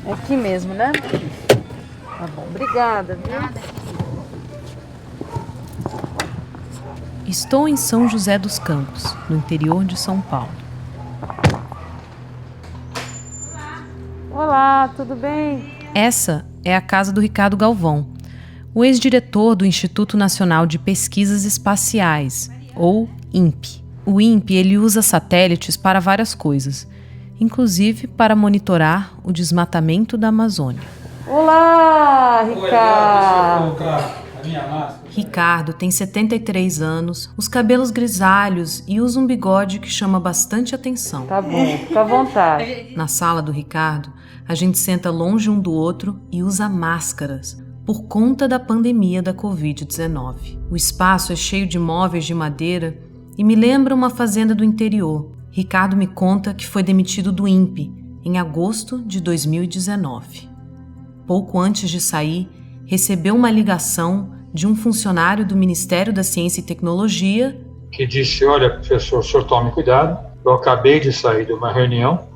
É aqui mesmo, né? Tá bom, obrigada, viu? Estou em São José dos Campos, no interior de São Paulo. Olá, tudo bem? Essa é a casa do Ricardo Galvão, o ex-diretor do Instituto Nacional de Pesquisas Espaciais, ou INPE. O INPE ele usa satélites para várias coisas, inclusive para monitorar o desmatamento da Amazônia. Olá, Ricardo! Ricardo tem 73 anos, os cabelos grisalhos e usa um bigode que chama bastante atenção. Tá bom, fica à vontade. Na sala do Ricardo, a gente senta longe um do outro e usa máscaras, por conta da pandemia da Covid-19. O espaço é cheio de móveis de madeira e me lembra uma fazenda do interior. Ricardo me conta que foi demitido do INPE em agosto de 2019. Pouco antes de sair, recebeu uma ligação de um funcionário do Ministério da Ciência e Tecnologia que disse: olha, professor, o senhor tome cuidado, eu acabei de sair de uma reunião,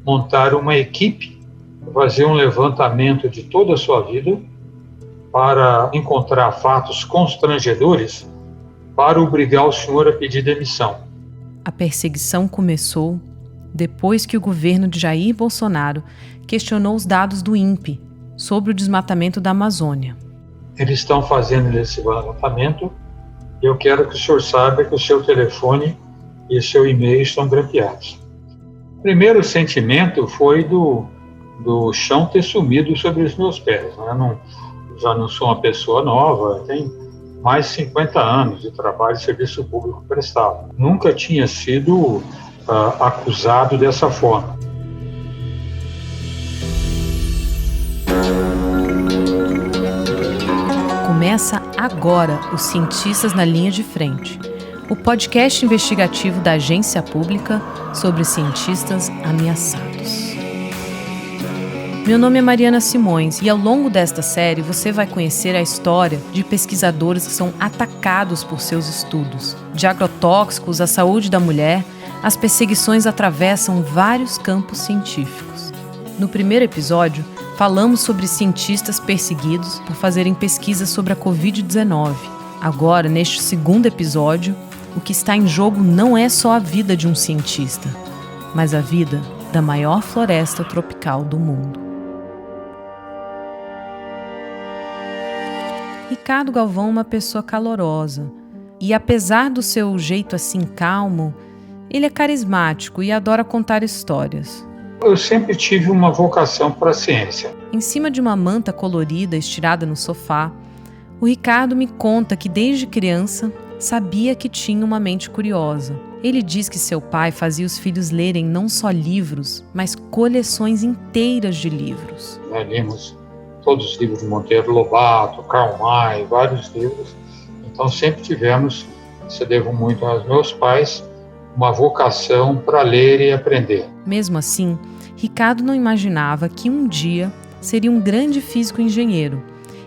montar uma equipe, fazer um levantamento de toda a sua vida para encontrar fatos constrangedores para obrigar o senhor a pedir demissão. A perseguição começou depois que o governo de Jair Bolsonaro questionou os dados do INPE sobre o desmatamento da Amazônia. Eles estão fazendo esse levantamento e eu quero que o senhor saiba que o seu telefone e o seu e-mail estão grampeados. O primeiro sentimento foi do chão ter sumido sobre os meus pés. Já não sou uma pessoa nova, tenho mais de 50 anos de trabalho de serviço público prestado. Nunca tinha sido acusado dessa forma. Começa agora os Cientistas na Linha de Frente, o podcast investigativo da agência pública sobre cientistas ameaçados. Meu nome é Mariana Simões e ao longo desta série você vai conhecer a história de pesquisadores que são atacados por seus estudos. De agrotóxicos à saúde da mulher, as perseguições atravessam vários campos científicos. No primeiro episódio, falamos sobre cientistas perseguidos por fazerem pesquisas sobre a Covid-19. Agora, neste segundo episódio, o que está em jogo não é só a vida de um cientista, mas a vida da maior floresta tropical do mundo. Ricardo Galvão é uma pessoa calorosa e, apesar do seu jeito assim calmo, ele é carismático e adora contar histórias. Eu sempre tive uma vocação para a ciência. Em cima de uma manta colorida estirada no sofá, o Ricardo me conta que desde criança sabia que tinha uma mente curiosa. Ele diz que seu pai fazia os filhos lerem não só livros, mas coleções inteiras de livros. Nós lemos todos os livros de Monteiro Lobato, Karl May, vários livros. Então sempre tivemos, isso eu devo muito aos meus pais, uma vocação para ler e aprender. Mesmo assim, Ricardo não imaginava que um dia seria um grande físico engenheiro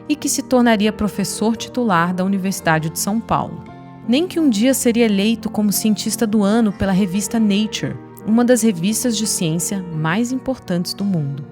e que se tornaria professor titular da Universidade de São Paulo. Nem que um dia seria eleito como cientista do ano pela revista Nature, uma das revistas de ciência mais importantes do mundo.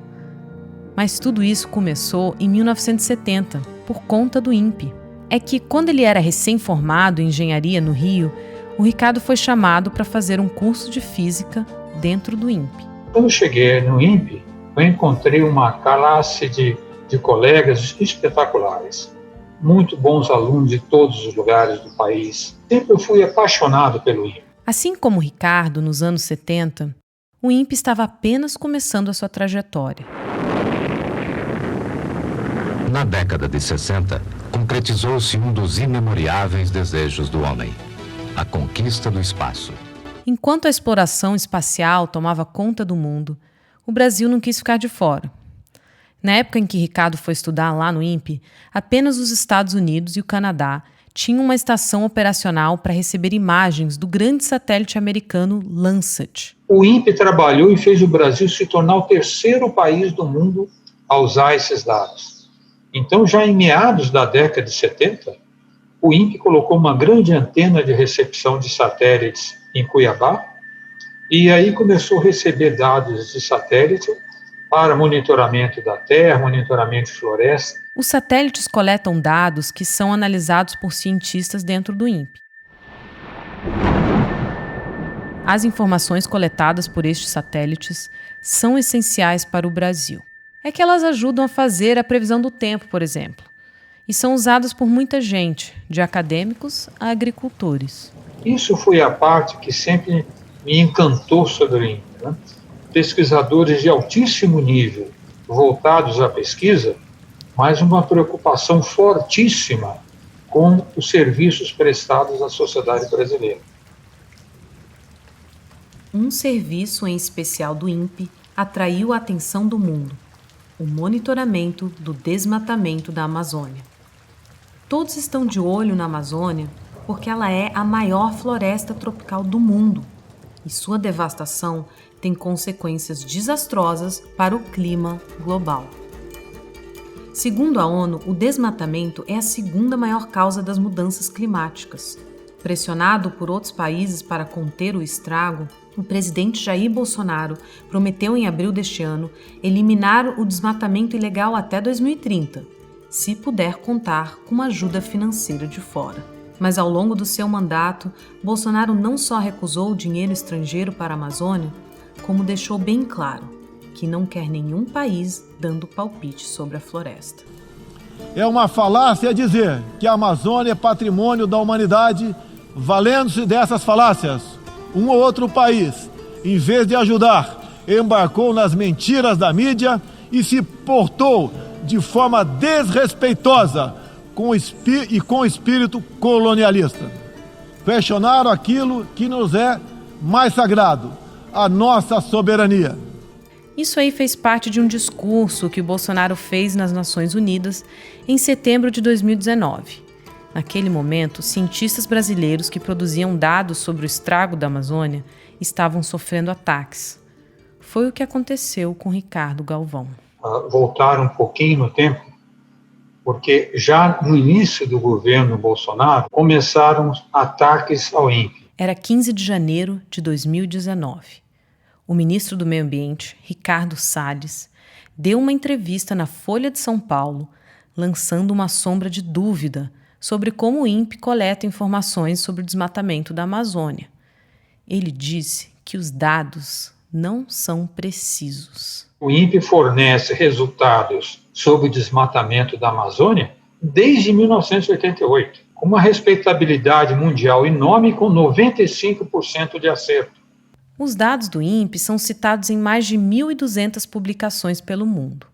Mas tudo isso começou em 1970, por conta do INPE. É que, quando ele era recém-formado em engenharia no Rio, o Ricardo foi chamado para fazer um curso de física dentro do INPE. Quando eu cheguei no INPE, eu encontrei uma classe de colegas espetaculares, muito bons alunos de todos os lugares do país. Sempre eu fui apaixonado pelo INPE. Assim como o Ricardo, nos anos 70, o INPE estava apenas começando a sua trajetória. Na década de 60, concretizou-se um dos imemoriáveis desejos do homem: a conquista do espaço. Enquanto a exploração espacial tomava conta do mundo, o Brasil não quis ficar de fora. Na época em que Ricardo foi estudar lá no INPE, apenas os Estados Unidos e o Canadá tinham uma estação operacional para receber imagens do grande satélite americano Landsat. O INPE trabalhou e fez o Brasil se tornar o terceiro país do mundo a usar esses dados. Então, já em meados da década de 70, o INPE colocou uma grande antena de recepção de satélites em Cuiabá, e aí começou a receber dados de satélite para monitoramento da terra, monitoramento de floresta. Os satélites coletam dados que são analisados por cientistas dentro do INPE. As informações coletadas por estes satélites são essenciais para o Brasil. É que elas ajudam a fazer a previsão do tempo, por exemplo, e são usadas por muita gente, de acadêmicos a agricultores. Isso foi a parte que sempre me encantou sobre o INPE, né? Pesquisadores de altíssimo nível voltados à pesquisa, mas uma preocupação fortíssima com os serviços prestados à sociedade brasileira. Um serviço em especial do INPE atraiu a atenção do mundo: o monitoramento do desmatamento da Amazônia. Todos estão de olho na Amazônia porque ela é a maior floresta tropical do mundo e sua devastação tem consequências desastrosas para o clima global. Segundo a ONU, o desmatamento é a segunda maior causa das mudanças climáticas. Pressionado por outros países para conter o estrago, o presidente Jair Bolsonaro prometeu em abril deste ano eliminar o desmatamento ilegal até 2030, se puder contar com uma ajuda financeira de fora. Mas ao longo do seu mandato, Bolsonaro não só recusou dinheiro estrangeiro para a Amazônia, como deixou bem claro que não quer nenhum país dando palpite sobre a floresta. É uma falácia dizer que a Amazônia é patrimônio da humanidade. Valendo-se dessas falácias, um ou outro país, em vez de ajudar, embarcou nas mentiras da mídia e se portou de forma desrespeitosa com espírito colonialista. Questionaram aquilo que nos é mais sagrado, a nossa soberania. Isso aí fez parte de um discurso que o Bolsonaro fez nas Nações Unidas em setembro de 2019. Naquele momento, cientistas brasileiros que produziam dados sobre o estrago da Amazônia estavam sofrendo ataques. Foi o que aconteceu com Ricardo Galvão. Voltar um pouquinho no tempo, porque já no início do governo Bolsonaro começaram ataques ao INPE. Era 15 de janeiro de 2019. O ministro do Meio Ambiente, Ricardo Salles, deu uma entrevista na Folha de São Paulo, lançando uma sombra de dúvida sobre como o INPE coleta informações sobre o desmatamento da Amazônia. Ele disse que os dados não são precisos. O INPE fornece resultados sobre o desmatamento da Amazônia desde 1988, com uma respeitabilidade mundial enorme, com 95% de acerto. Os dados do INPE são citados em mais de 1.200 publicações pelo mundo.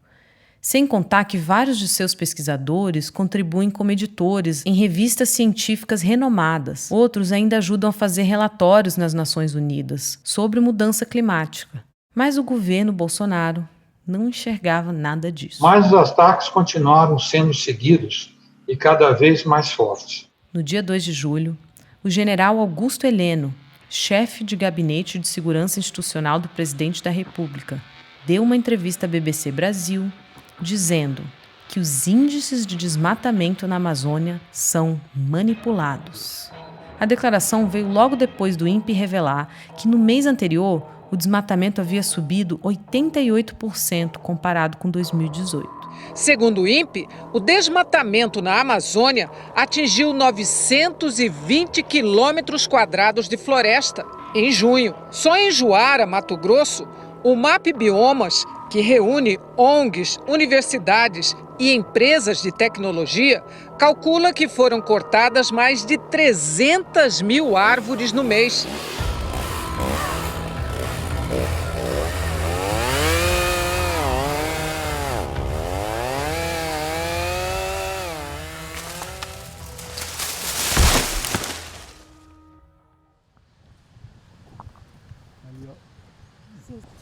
Sem contar que vários de seus pesquisadores contribuem como editores em revistas científicas renomadas. Outros ainda ajudam a fazer relatórios nas Nações Unidas sobre mudança climática. Mas o governo Bolsonaro não enxergava nada disso. Mas os ataques continuaram sendo seguidos e cada vez mais fortes. No dia 2 de julho, o general Augusto Heleno, chefe de gabinete de segurança institucional do presidente da República, deu uma entrevista à BBC Brasil dizendo que os índices de desmatamento na Amazônia são manipulados. A declaração veio logo depois do INPE revelar que no mês anterior o desmatamento havia subido 88% comparado com 2018. Segundo o INPE, o desmatamento na Amazônia atingiu 920 quilômetros quadrados de floresta em junho. Só em Juara, Mato Grosso, o MAP Biomas, que reúne ONGs, universidades e empresas de tecnologia, calcula que foram cortadas mais de 300 mil árvores no mês.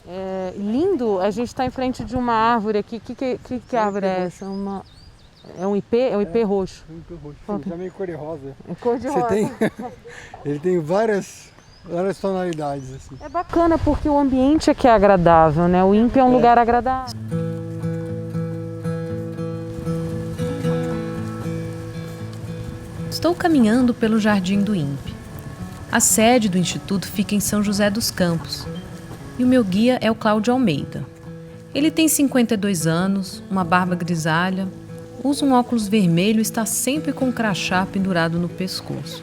É lindo, a gente está em frente de uma árvore aqui. Que árvore é essa? É um ipê? É um ipê roxo? É um ipê roxo, sim, também cor de rosa. É cor de rosa. Ele tem várias tonalidades. Assim. É bacana porque o ambiente aqui é agradável, né? O INPE é um lugar agradável. Estou caminhando pelo jardim do INPE. A sede do Instituto fica em São José dos Campos. E o meu guia é o Cláudio Almeida. Ele tem 52 anos, uma barba grisalha, usa um óculos vermelho e está sempre com um crachá pendurado no pescoço.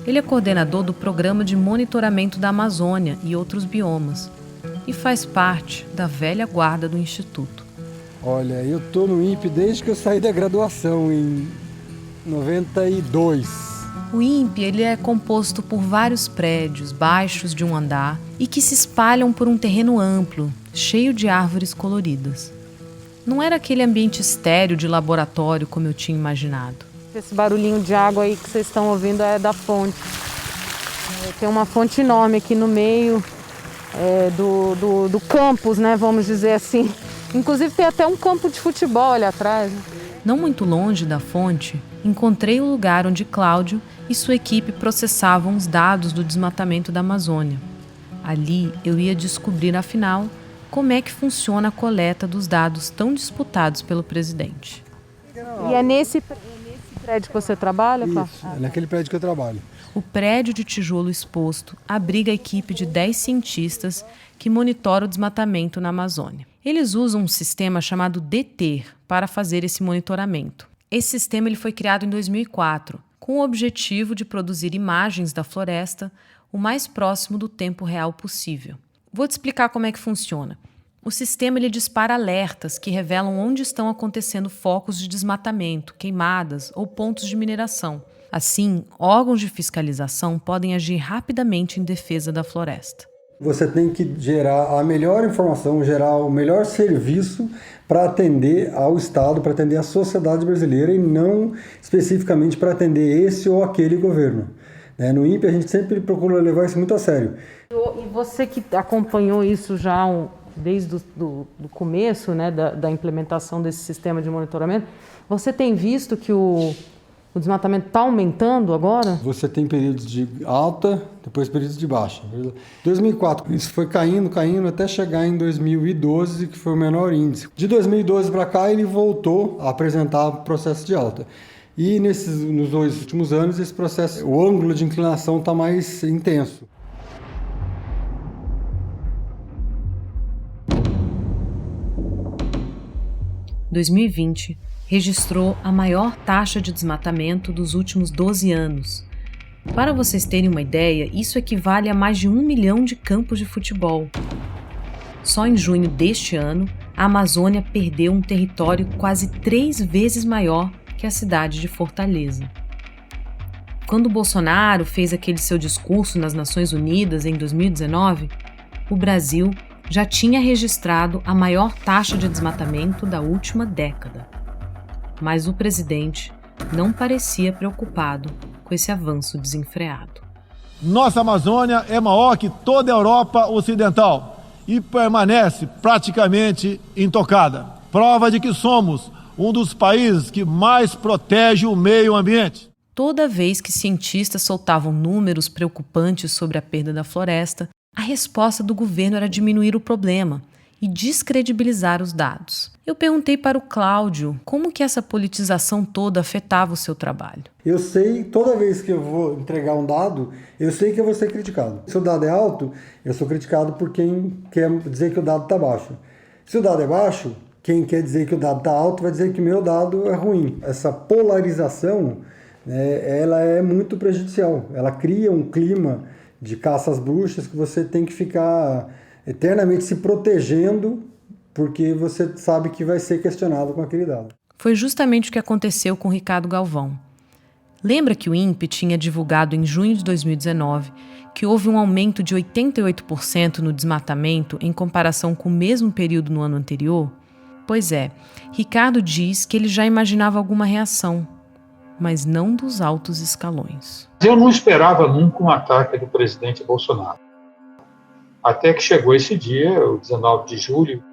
Ele é coordenador do Programa de Monitoramento da Amazônia e outros biomas e faz parte da velha guarda do Instituto. Olha, eu tô no INPE desde que eu saí da graduação, em 92. O INPE ele é composto por vários prédios baixos de um andar e que se espalham por um terreno amplo, cheio de árvores coloridas. Não era aquele ambiente estéril de laboratório como eu tinha imaginado. Esse barulhinho de água aí que vocês estão ouvindo é da fonte. Tem uma fonte enorme aqui no meio do campus, né, vamos dizer assim. Inclusive tem até um campo de futebol ali atrás. Não muito longe da fonte, encontrei o lugar onde Cláudio e sua equipe processavam os dados do desmatamento da Amazônia. Ali eu ia descobrir, afinal, como é que funciona a coleta dos dados tão disputados pelo presidente. E é nesse prédio que você trabalha, Cláudio? Isso, é naquele prédio que eu trabalho. O prédio de tijolo exposto abriga a equipe de 10 cientistas que monitora o desmatamento na Amazônia. Eles usam um sistema chamado DETER para fazer esse monitoramento. Esse sistema ele foi criado em 2004, com o objetivo de produzir imagens da floresta o mais próximo do tempo real possível. Vou te explicar como é que funciona. O sistema ele dispara alertas que revelam onde estão acontecendo focos de desmatamento, queimadas ou pontos de mineração. Assim, órgãos de fiscalização podem agir rapidamente em defesa da floresta. Você tem que gerar a melhor informação, gerar o melhor serviço para atender ao Estado, para atender a sociedade brasileira e não especificamente para atender esse ou aquele governo. No INPE a gente sempre procura levar isso muito a sério. E você que acompanhou isso já desde o começo, né, da implementação desse sistema de monitoramento, você tem visto que o desmatamento está aumentando agora? Você tem períodos de alta, depois períodos de baixa. Em 2004, isso foi caindo até chegar em 2012, que foi o menor índice. De 2012 para cá, ele voltou a apresentar processo de alta. E nos 2 últimos anos, esse processo, o ângulo de inclinação está mais intenso. Em 2020, registrou a maior taxa de desmatamento dos últimos 12 anos. Para vocês terem uma ideia, isso equivale a mais de 1 milhão de campos de futebol. Só em junho deste ano, a Amazônia perdeu um território quase 3 vezes maior que a cidade de Fortaleza. Quando Bolsonaro fez aquele seu discurso nas Nações Unidas em 2019, o Brasil já tinha registrado a maior taxa de desmatamento da última década. Mas o presidente não parecia preocupado com esse avanço desenfreado. Nossa Amazônia é maior que toda a Europa Ocidental e permanece praticamente intocada. Prova de que somos um dos países que mais protege o meio ambiente. Toda vez que cientistas soltavam números preocupantes sobre a perda da floresta, a resposta do governo era diminuir o problema e descredibilizar os dados. Eu perguntei para o Cláudio como que essa politização toda afetava o seu trabalho. Eu sei, toda vez que eu vou entregar um dado, eu sei que eu vou ser criticado. Se o dado é alto, eu sou criticado por quem quer dizer que o dado está baixo. Se o dado é baixo, quem quer dizer que o dado está alto vai dizer que o meu dado é ruim. Essa polarização, ela é muito prejudicial. Ela cria um clima de caça às bruxas que você tem que ficar eternamente se protegendo porque você sabe que vai ser questionado com aquele dado. Foi justamente o que aconteceu com Ricardo Galvão. Lembra que o INPE tinha divulgado em junho de 2019 que houve um aumento de 88% no desmatamento em comparação com o mesmo período no ano anterior? Pois é, Ricardo diz que ele já imaginava alguma reação, mas não dos altos escalões. Eu não esperava nunca um ataque do presidente Bolsonaro. Até que chegou esse dia, o 19 de julho.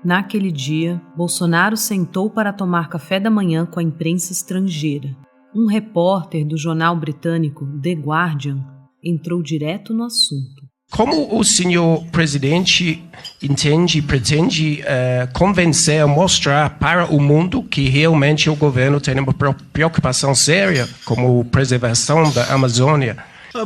Naquele dia, Bolsonaro sentou para tomar café da manhã com a imprensa estrangeira. Um repórter do jornal britânico The Guardian entrou direto no assunto. Como o senhor presidente pretende convencer, mostrar para o mundo que realmente o governo tem uma preocupação séria com a preservação da Amazônia?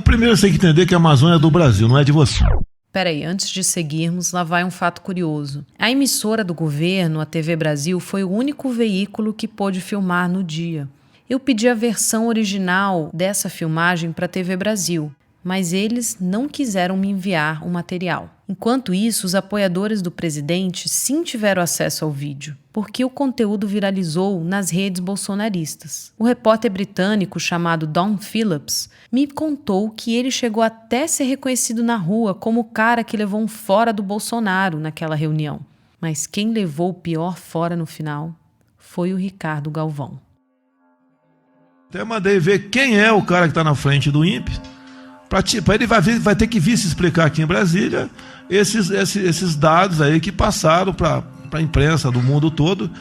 Primeiro você tem que entender que a Amazônia é do Brasil, não é de você. Peraí, antes de seguirmos, lá vai um fato curioso. A emissora do governo, a TV Brasil, foi o único veículo que pôde filmar no dia. Eu pedi a versão original dessa filmagem para a TV Brasil, mas eles não quiseram me enviar o material. Enquanto isso, os apoiadores do presidente sim tiveram acesso ao vídeo, porque o conteúdo viralizou nas redes bolsonaristas. O repórter britânico chamado Don Phillips me contou que ele chegou até ser reconhecido na rua como o cara que levou um fora do Bolsonaro naquela reunião. Mas quem levou o pior fora no final foi o Ricardo Galvão. Até mandei ver quem é o cara que está na frente do INPE, para ele vai ter que vir se explicar aqui em Brasília esses dados aí que passaram para a imprensa do mundo todo,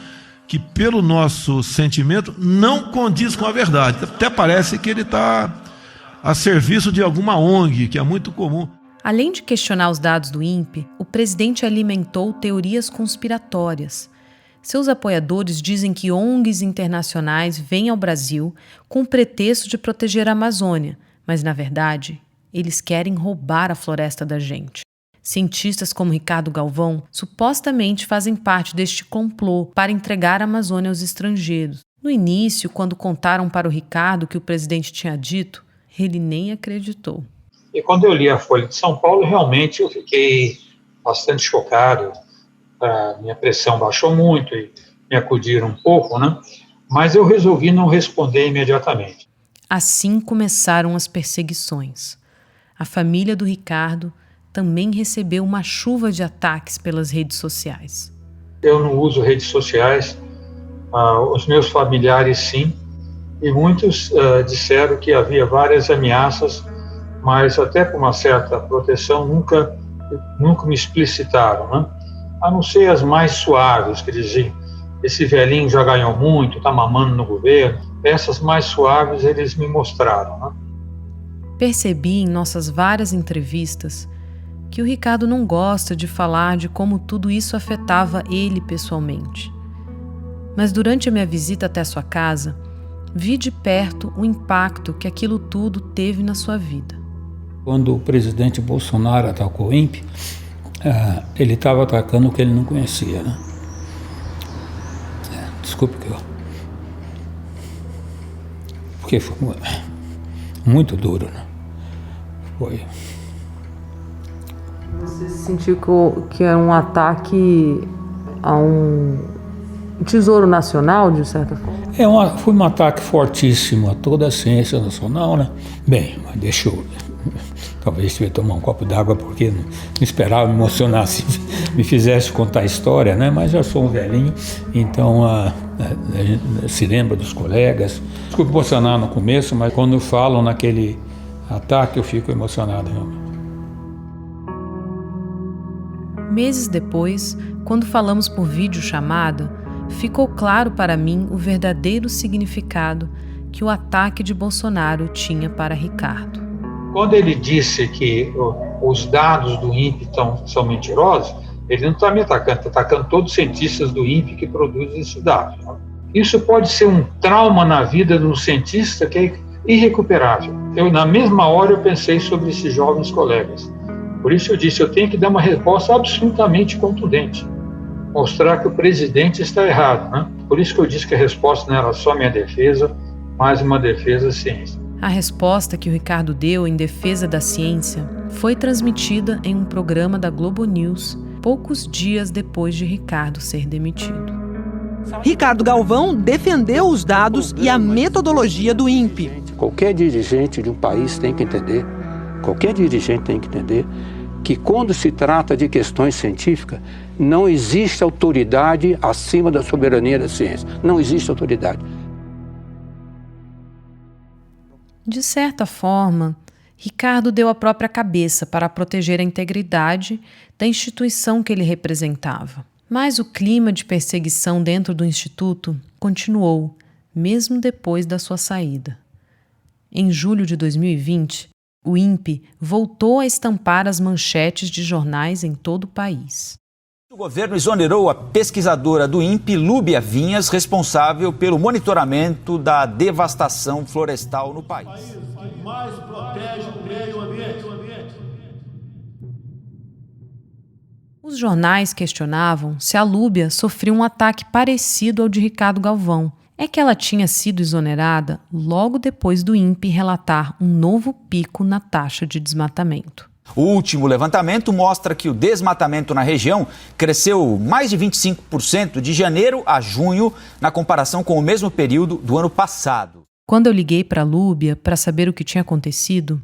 que pelo nosso sentimento não condiz com a verdade. Até parece que ele está a serviço de alguma ONG, que é muito comum. Além de questionar os dados do INPE, o presidente alimentou teorias conspiratórias. Seus apoiadores dizem que ONGs internacionais vêm ao Brasil com o pretexto de proteger a Amazônia, mas, na verdade, eles querem roubar a floresta da gente. Cientistas como Ricardo Galvão supostamente fazem parte deste complô para entregar a Amazônia aos estrangeiros. No início, quando contaram para o Ricardo que o presidente tinha dito, ele nem acreditou. E quando eu li a Folha de São Paulo, realmente eu fiquei bastante chocado. A minha pressão baixou muito e me acudiram um pouco, né? Mas eu resolvi não responder imediatamente. Assim começaram as perseguições. A família do Ricardo também recebeu uma chuva de ataques pelas redes sociais. Eu não uso redes sociais, os meus familiares sim, e muitos disseram que havia várias ameaças, mas até com uma certa proteção nunca me explicitaram, né? A não ser as mais suaves, que diziam, esse velhinho já ganhou muito, está mamando no governo. Essas mais suaves eles me mostraram, né? Percebi em nossas várias entrevistas que o Ricardo não gosta de falar de como tudo isso afetava ele pessoalmente. Mas durante a minha visita até sua casa, vi de perto o impacto que aquilo tudo teve na sua vida. Quando o presidente Bolsonaro atacou o INPE, ele estava atacando o que ele não conhecia, né? Desculpe que eu... Porque foi muito duro, né? Foi. Você sentiu que era um ataque a um tesouro nacional, de certa forma? Foi um ataque fortíssimo a toda a ciência nacional, né? Bem, mas deixa eu... Talvez tivesse tomar um copo d'água, porque não esperava me emocionar se me fizesse contar a história, né? Mas já sou um velhinho, então a gente se lembra dos colegas. Desculpe emocionar no começo, mas quando falam naquele ataque eu fico emocionado realmente. Meses depois, quando falamos por videochamada, ficou claro para mim o verdadeiro significado que o ataque de Bolsonaro tinha para Ricardo. Quando ele disse que os dados do INPE são mentirosos, ele não está me atacando, está atacando todos os cientistas do INPE que produzem esses dados. Isso pode ser um trauma na vida de um cientista que é irrecuperável. Na mesma hora, eu pensei sobre esses jovens colegas. Por isso eu disse, eu tenho que dar uma resposta absolutamente contundente. Mostrar que o presidente está errado, né? Por isso que eu disse que a resposta não era só minha defesa, mas uma defesa da ciência. A resposta que o Ricardo deu em defesa da ciência foi transmitida em um programa da Globo News poucos dias depois de Ricardo ser demitido. Ricardo Galvão defendeu os dados e a metodologia do INPE. Qualquer dirigente de um país tem que entender, que quando se trata de questões científicas, não existe autoridade acima da soberania da ciência. Não existe autoridade. De certa forma, Ricardo deu a própria cabeça para proteger a integridade da instituição que ele representava. Mas o clima de perseguição dentro do Instituto continuou, mesmo depois da sua saída. Em julho de 2020, o INPE voltou a estampar as manchetes de jornais em todo o país. O governo exonerou a pesquisadora do INPE, Lúbia Vinhas, responsável pelo monitoramento da devastação florestal no país. Mais protege o meio ambiente. Os jornais questionavam se a Lúbia sofreu um ataque parecido ao de Ricardo Galvão. É que ela tinha sido exonerada logo depois do INPE relatar um novo pico na taxa de desmatamento. O último levantamento mostra que o desmatamento na região cresceu mais de 25% de janeiro a junho, na comparação com o mesmo período do ano passado. Quando eu liguei para a Lúbia para saber o que tinha acontecido,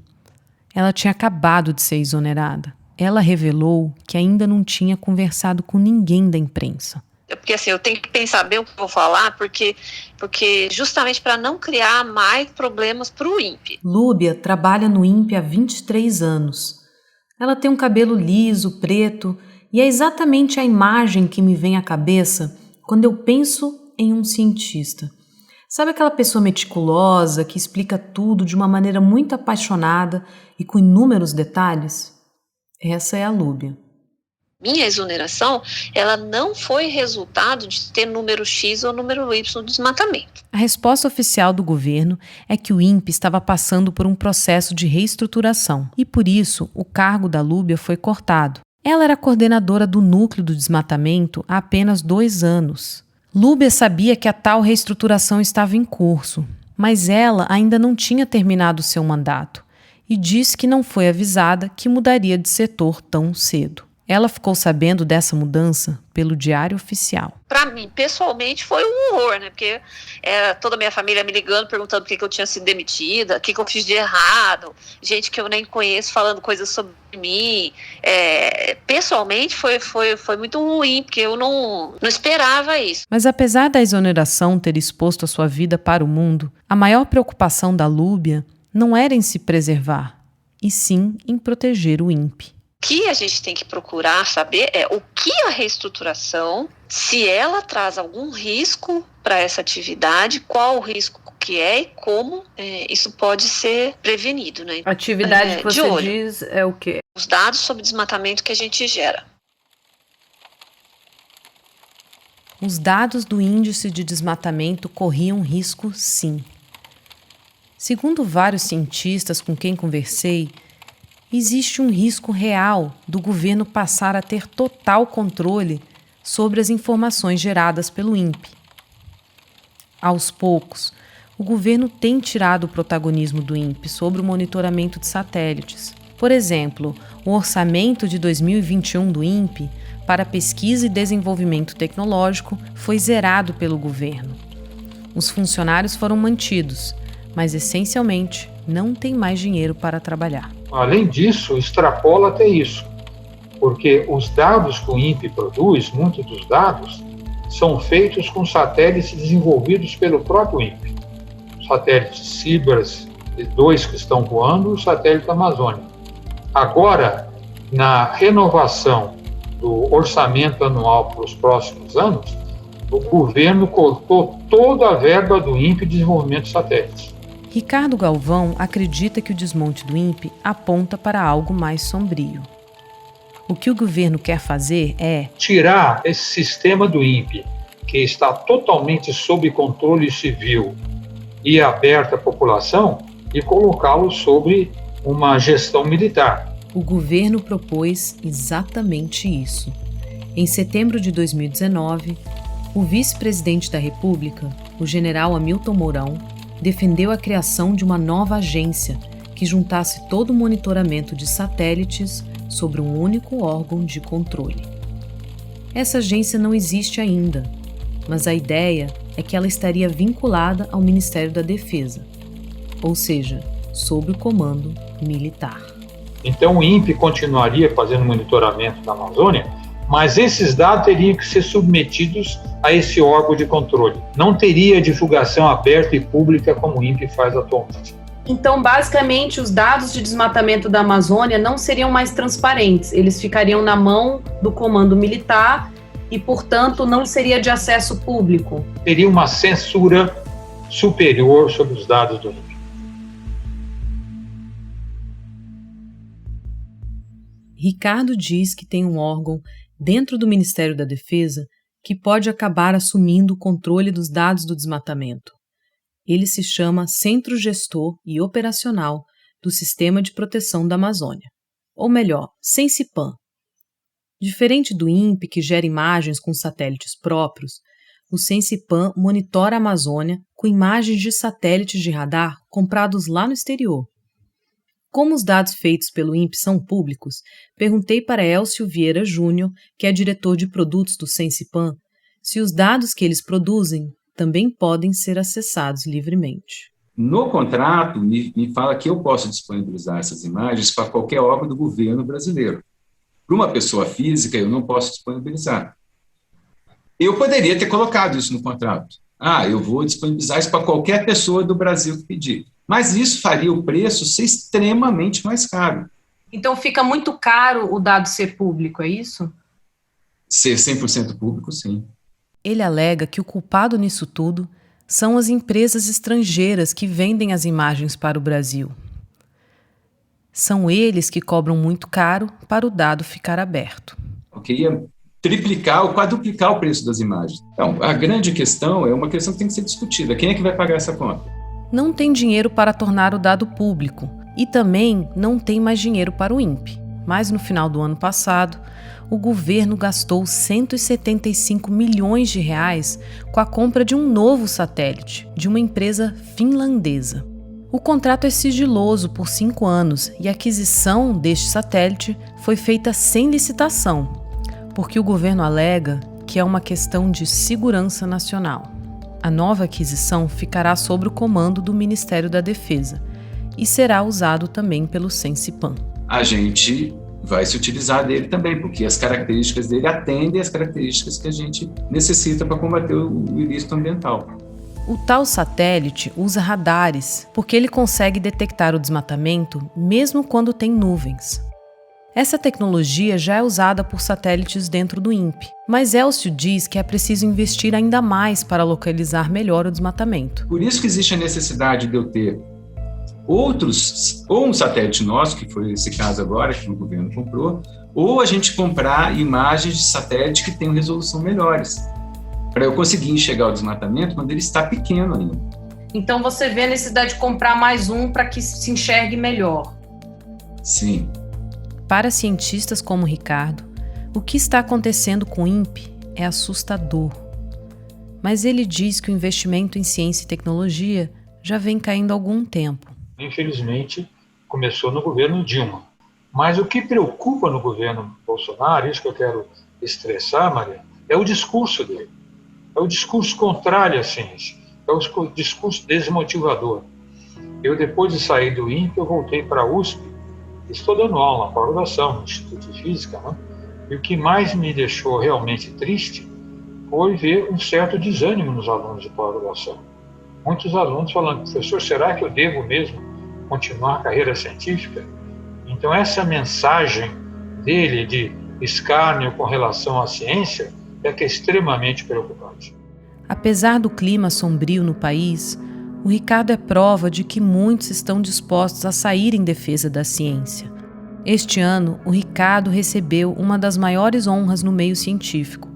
ela tinha acabado de ser exonerada. Ela revelou que ainda não tinha conversado com ninguém da imprensa. Porque assim, eu tenho que pensar bem o que eu vou falar, porque justamente para não criar mais problemas para o INPE. Lúbia trabalha no INPE há 23 anos. Ela tem um cabelo liso, preto, e é exatamente a imagem que me vem à cabeça quando eu penso em um cientista. Sabe aquela pessoa meticulosa que explica tudo de uma maneira muito apaixonada e com inúmeros detalhes? Essa é a Lúbia. Minha exoneração, ela não foi resultado de ter número X ou número Y no desmatamento. A resposta oficial do governo é que o INPE estava passando por um processo de reestruturação e, por isso, o cargo da Lúbia foi cortado. Ela era coordenadora do núcleo do desmatamento há apenas 2 anos. Lúbia sabia que a tal reestruturação estava em curso, mas ela ainda não tinha terminado seu mandato e disse que não foi avisada que mudaria de setor tão cedo. Ela ficou sabendo dessa mudança pelo Diário Oficial. Para mim, pessoalmente, foi um horror, né? Porque era toda a minha família me ligando, perguntando por que eu tinha sido demitida, o que eu fiz de errado, gente que eu nem conheço falando coisas sobre mim. Pessoalmente, foi muito ruim, porque eu não esperava isso. Mas apesar da exoneração ter exposto a sua vida para o mundo, a maior preocupação da Lúbia não era em se preservar, e sim em proteger o INPE. O que a gente tem que procurar saber é o que a reestruturação, se ela traz algum risco para essa atividade, qual o risco que é e como isso pode ser prevenido, né? A atividade que você diz é o quê? Os dados sobre desmatamento que a gente gera. Os dados do índice de desmatamento corriam risco, sim. Segundo vários cientistas com quem conversei, existe um risco real do governo passar a ter total controle sobre as informações geradas pelo INPE. Aos poucos, o governo tem tirado o protagonismo do INPE sobre o monitoramento de satélites. Por exemplo, o orçamento de 2021 do INPE para pesquisa e desenvolvimento tecnológico foi zerado pelo governo. Os funcionários foram mantidos, mas essencialmente não tem mais dinheiro para trabalhar. Além disso, extrapola até isso, porque os dados que o INPE produz, muitos dos dados, são feitos com satélites desenvolvidos pelo próprio INPE. Satélites Cibers, 2 que estão voando, e o satélite Amazônia. Agora, na renovação do orçamento anual para os próximos anos, o governo cortou toda a verba do INPE de desenvolvimento de satélites. Ricardo Galvão acredita que o desmonte do INPE aponta para algo mais sombrio. O que o governo quer fazer é tirar esse sistema do INPE, que está totalmente sob controle civil e aberto à população, e colocá-lo sob uma gestão militar. O governo propôs exatamente isso. Em setembro de 2019, o vice-presidente da República, o general Hamilton Mourão, defendeu a criação de uma nova agência que juntasse todo o monitoramento de satélites sobre um único órgão de controle. Essa agência não existe ainda, mas a ideia é que ela estaria vinculada ao Ministério da Defesa, ou seja, sob o comando militar. Então o INPE continuaria fazendo monitoramento da Amazônia, mas esses dados teriam que ser submetidos a esse órgão de controle. Não teria divulgação aberta e pública como o INPE faz atualmente. Então, basicamente, os dados de desmatamento da Amazônia não seriam mais transparentes. Eles ficariam na mão do comando militar e, portanto, não seria de acesso público. Teria uma censura superior sobre os dados do INPE. Ricardo diz que tem um órgão dentro do Ministério da Defesa que pode acabar assumindo o controle dos dados do desmatamento. Ele se chama Centro Gestor e Operacional do Sistema de Proteção da Amazônia, ou melhor, CENSIPAM. Diferente do INPE, que gera imagens com satélites próprios, o Sensipan monitora a Amazônia com imagens de satélites de radar comprados lá no exterior. Como os dados feitos pelo INPE são públicos, perguntei para Elcio Vieira Júnior, que é diretor de produtos do Sensipan, se os dados que eles produzem também podem ser acessados livremente. No contrato, me fala que eu posso disponibilizar essas imagens para qualquer órgão do governo brasileiro. Para uma pessoa física, eu não posso disponibilizar. Eu poderia ter colocado isso no contrato. Eu vou disponibilizar isso para qualquer pessoa do Brasil que pedir. Mas isso faria o preço ser extremamente mais caro. Então fica muito caro o dado ser público, é isso? Ser 100% público, sim. Ele alega que o culpado nisso tudo são as empresas estrangeiras que vendem as imagens para o Brasil. São eles que cobram muito caro para o dado ficar aberto. Eu queria triplicar ou quadruplicar o preço das imagens. Então, a grande questão é uma questão que tem que ser discutida. Quem é que vai pagar essa conta? Não tem dinheiro para tornar o dado público e também não tem mais dinheiro para o INPE. Mas no final do ano passado, o governo gastou 175 milhões de reais com a compra de um novo satélite, de uma empresa finlandesa. O contrato é sigiloso por 5 anos e a aquisição deste satélite foi feita sem licitação, porque o governo alega que é uma questão de segurança nacional. A nova aquisição ficará sob o comando do Ministério da Defesa e será usado também pelo Sensipan. A gente vai se utilizar dele também, porque as características dele atendem às características que a gente necessita para combater o ilícito ambiental. O tal satélite usa radares, porque ele consegue detectar o desmatamento mesmo quando tem nuvens. Essa tecnologia já é usada por satélites dentro do INPE, mas Elcio diz que é preciso investir ainda mais para localizar melhor o desmatamento. Por isso que existe a necessidade de eu ter outros, ou um satélite nosso, que foi esse caso agora, que o governo comprou, ou a gente comprar imagens de satélite que tenham resolução melhores, para eu conseguir enxergar o desmatamento quando ele está pequeno ainda. Então você vê a necessidade de comprar mais um para que se enxergue melhor? Sim. Para cientistas como Ricardo, o que está acontecendo com o INPE é assustador. Mas ele diz que o investimento em ciência e tecnologia já vem caindo há algum tempo. Infelizmente, começou no governo Dilma. Mas o que preocupa no governo Bolsonaro, isso que eu quero estressar, Maria, é o discurso dele. É o discurso contrário à ciência. É o discurso desmotivador. Eu, depois de sair do INPE, eu voltei para a USP. Estou dando aula na pós-graduação, no Instituto de Física, né? E o que mais me deixou realmente triste foi ver um certo desânimo nos alunos de pós-graduação. Muitos alunos falando, professor, será que eu devo mesmo continuar a carreira científica? Então essa mensagem dele de escárnio com relação à ciência é que é extremamente preocupante. Apesar do clima sombrio no país, o Ricardo é prova de que muitos estão dispostos a sair em defesa da ciência. Este ano, o Ricardo recebeu uma das maiores honras no meio científico,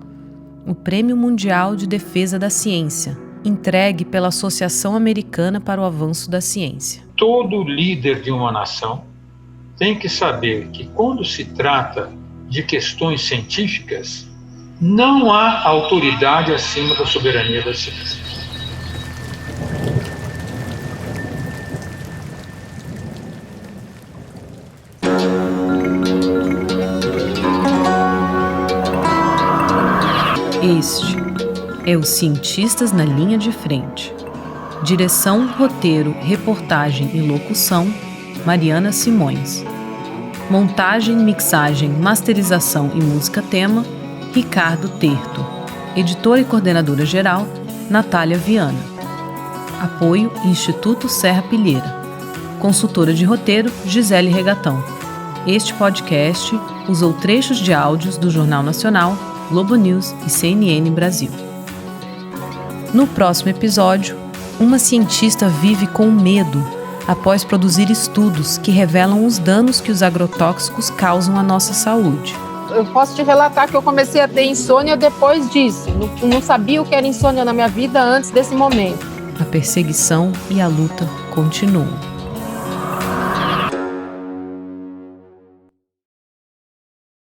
o Prêmio Mundial de Defesa da Ciência, entregue pela Associação Americana para o Avanço da Ciência. Todo líder de uma nação tem que saber que quando se trata de questões científicas, não há autoridade acima da soberania da ciência. Este é o Cientistas na Linha de Frente. Direção, roteiro, reportagem e locução, Mariana Simões. Montagem, mixagem, masterização e música-tema, Ricardo Terto. Editora e coordenadora geral, Natália Viana. Apoio, Instituto Serra Pilheira. Consultora de roteiro, Gisele Regatão. Este podcast usou trechos de áudios do Jornal Nacional, Globo News e CNN Brasil. No próximo episódio, uma cientista vive com medo após produzir estudos que revelam os danos que os agrotóxicos causam à nossa saúde. Eu posso te relatar que eu comecei a ter insônia depois disso. Não sabia o que era insônia na minha vida antes desse momento. A perseguição e a luta continuam.